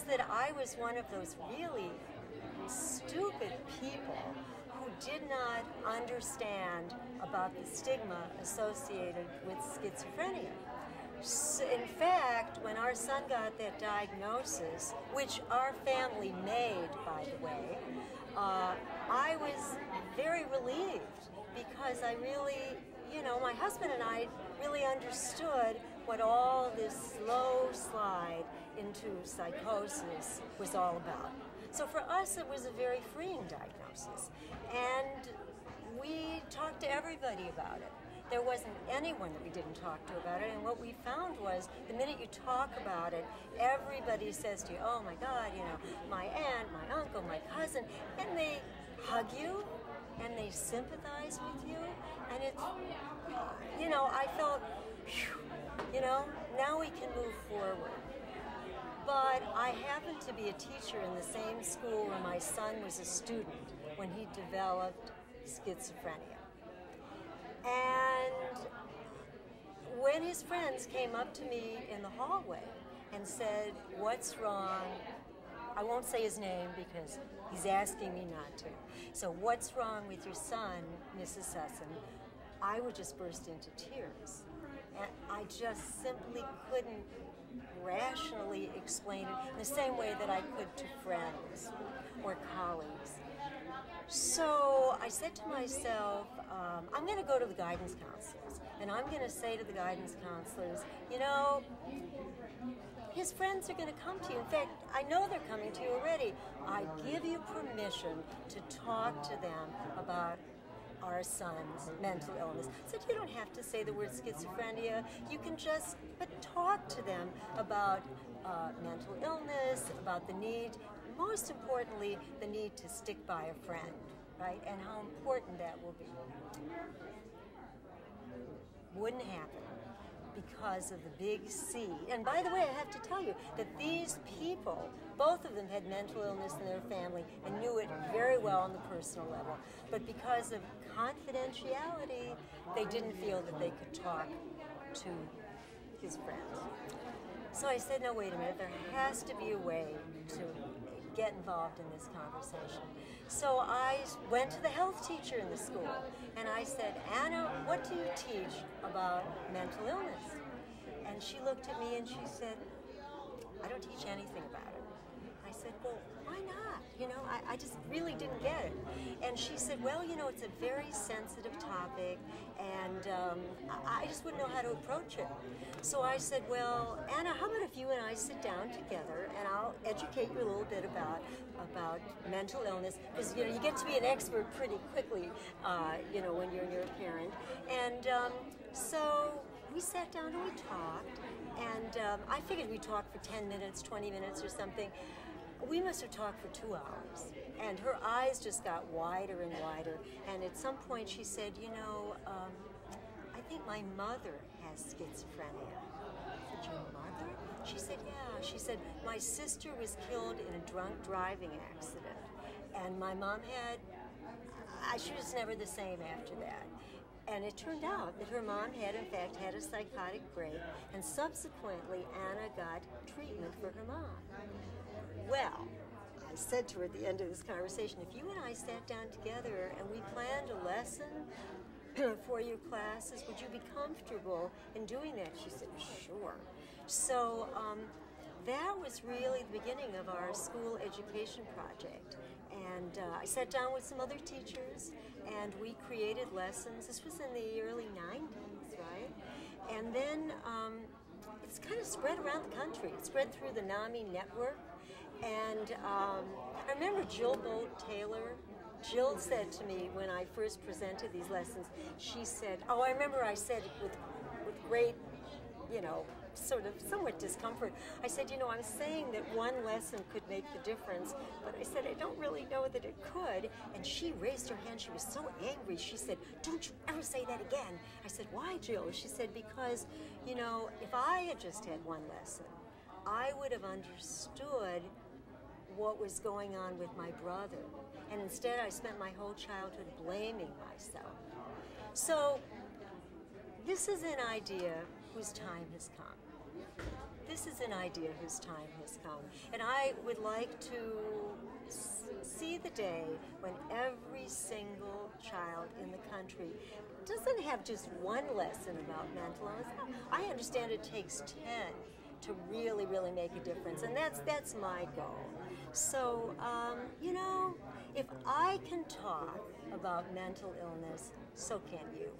was that I was one of those really stupid people who did not understand about the stigma associated with schizophrenia. So in fact, when our son got that diagnosis, which our family made, by the way, I was very relieved because I really, my husband and I really understood what all this slow slide into psychosis was all about. So for us, it was a very freeing diagnosis. And we talked to everybody about it. There wasn't anyone that we didn't talk to about it. And what we found was the minute you talk about it, everybody says to you, oh my God, my aunt, my uncle, my cousin, and they hug you and they sympathize with you. And it's, I felt, whew, now we can move forward. But I happened to be a teacher in the same school where my son was a student when he developed schizophrenia. And when his friends came up to me in the hallway and said, what's wrong? I won't say his name because he's asking me not to. So what's wrong with your son, Mrs. Susin? I would just burst into tears. And I just simply couldn't rationally explain it in the same way that I could to friends or colleagues. So I said to myself, I'm going to go to the guidance counselors, and I'm going to say to the guidance counselors, his friends are going to come to you. In fact, I know they're coming to you already. I give you permission to talk to them about our son's mental illness. I said, you don't have to say the word schizophrenia. You can just talk to them about mental illness, about the need, most importantly, the need to stick by a friend, right? And how important that will be. Wouldn't happen because of the big C. And by the way, I have to tell you that these people, both of them had mental illness in their family and knew it very well on the personal level. But because of confidentiality, they didn't feel that they could talk to his friends. So I said, no, wait a minute, there has to be a way to get involved in this conversation. So I went to the health teacher in the school and I said, Anna, what do you teach about mental illness? And she looked at me and she said, I don't teach anything about it. I said, well, why not? I just really didn't get it. And she said, well, it's a very sensitive topic, and I just wouldn't know how to approach it. So I said, well, Anna, how about if you and I sit down together, and I'll educate you a little bit about mental illness, because, you get to be an expert pretty quickly, when you're a parent. And so we sat down and we talked, and I figured we'd talk for 10 minutes, 20 minutes or something. We must have talked for 2 hours, and her eyes just got wider and wider, and at some point she said, I think my mother has schizophrenia. I said, your mother? She said, yeah. She said, my sister was killed in a drunk driving accident, and my mom she was never the same after that. And it turned out that her mom had, in fact, had a psychotic break, and subsequently Anna got treatment for her mom. Well, I said to her at the end of this conversation, if you and I sat down together and we planned a lesson for your classes, would you be comfortable in doing that? She said, sure. So that was really the beginning of our school education project. And I sat down with some other teachers, and we created lessons. This was in the early 90s, right? And then it's kind of spread around the country. It spread through the NAMI network. And I remember Jill Bolt-Taylor. Jill said to me when I first presented these lessons, she said, I remember I said it with great, sort of somewhat discomfort. I said, I'm saying that one lesson could make the difference, but I said, I don't really know that it could. And she raised her hand. She was so angry. She said, don't you ever say that again. I said, why, Jill? She said, because, if I had just had one lesson, I would have understood what was going on with my brother. And instead, I spent my whole childhood blaming myself. So this is an idea whose time has come. this is an idea whose time has come. And I would like to see the day when every single child in the country doesn't have just one lesson about mental illness. I understand it takes 10 to really, really make a difference, and that's my goal. So, you know, if I can talk about mental illness, so can you.